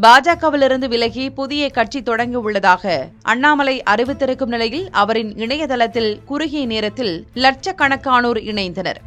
பாஜகவிலிருந்து விலகி புதிய கட்சி தொடங்க உள்ளதாக அண்ணாமலை அறிவித்திருக்கும் நிலையில் அவரின் இணையதளத்தில் குறுகிய நேரத்தில் லட்சக்கணக்கானோர் இணைந்தனர்.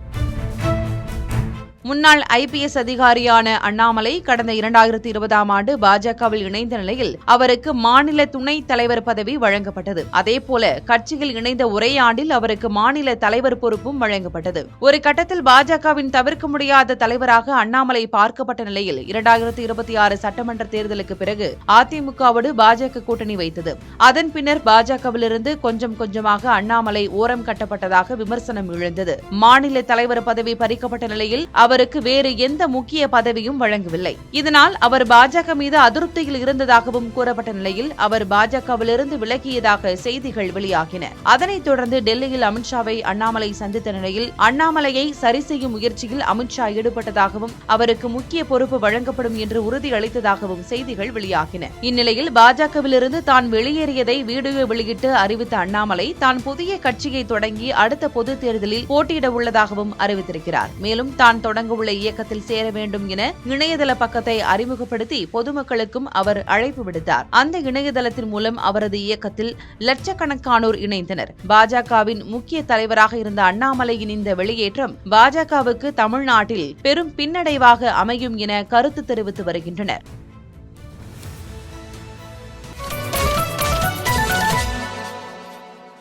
முன்னாள் IPS அதிகாரியான அண்ணாமலை கடந்த 2020ஆம் ஆண்டு பாஜகவில் இணைந்த நிலையில் அவருக்கு மாநில துணைத் தலைவர் பதவி வழங்கப்பட்டது. அதேபோல கட்சியில் இணைந்த ஒரே ஆண்டில் அவருக்கு மாநில தலைவர் பொறுப்பும் வழங்கப்பட்டது. ஒரு கட்டத்தில் பாஜகவின் தவிர்க்க முடியாத தலைவராக அண்ணாமலை பார்க்கப்பட்ட நிலையில் 2026 சட்டமன்ற தேர்தலுக்கு பிறகு அதிமுகவோடு பாஜக கூட்டணி வைத்தது. அதன் பின்னர் பாஜகவிலிருந்து கொஞ்சம் கொஞ்சமாக அண்ணாமலை ஓரம் கட்டப்பட்டதாக விமர்சனம் எழுந்தது. மாநில தலைவர் பதவி பறிக்கப்பட்ட நிலையில் அவருக்கு வேறு எந்த முக்கிய பதவியும் வழங்கவில்லை. இதனால் அவர் பாஜக மீது அதிருப்தியில் இருந்ததாகவும் கூறப்பட்ட நிலையில் அவர் பாஜகவிலிருந்து விலகியதாக செய்திகள் வெளியாகின. அதனைத் தொடர்ந்து டெல்லியில் அமித்ஷாவை அண்ணாமலை சந்தித்த நிலையில் அண்ணாமலையை சரி செய்யும் முயற்சியில் அமித்ஷா ஈடுபட்டதாகவும் அவருக்கு முக்கிய பொறுப்பு வழங்கப்படும் என்று உறுதியளித்ததாகவும் செய்திகள் வெளியாகின. இந்நிலையில் பாஜகவிலிருந்து தான் வெளியேறியதை வீடியோ வெளியிட்டு அறிவித்த அண்ணாமலை தான் புதிய கட்சியை தொடங்கி அடுத்த பொதுத் தேர்தலில் போட்டியிட உள்ளதாகவும் அறிவித்திருக்கிறார். மேலும் தான் தொடங்க உள்ள இயக்கத்தில் சேர வேண்டும் என இணையதள பக்கத்தை அறிமுகப்படுத்தி பொதுமக்களுக்கும் அவர் அழைப்பு விடுத்தார். அந்த இணையதளத்தின் மூலம் அவரது இயக்கத்தில் லட்சக்கணக்கானோர் இணைந்தனர். பாஜகவின் முக்கிய தலைவராக இருந்த அண்ணாமலையின் இந்த வெளியேற்றம் பாஜகவுக்கு தமிழ்நாட்டில் பெரும் பின்னடைவாக அமையும் என கருத்து தெரிவித்து வருகின்றனர்.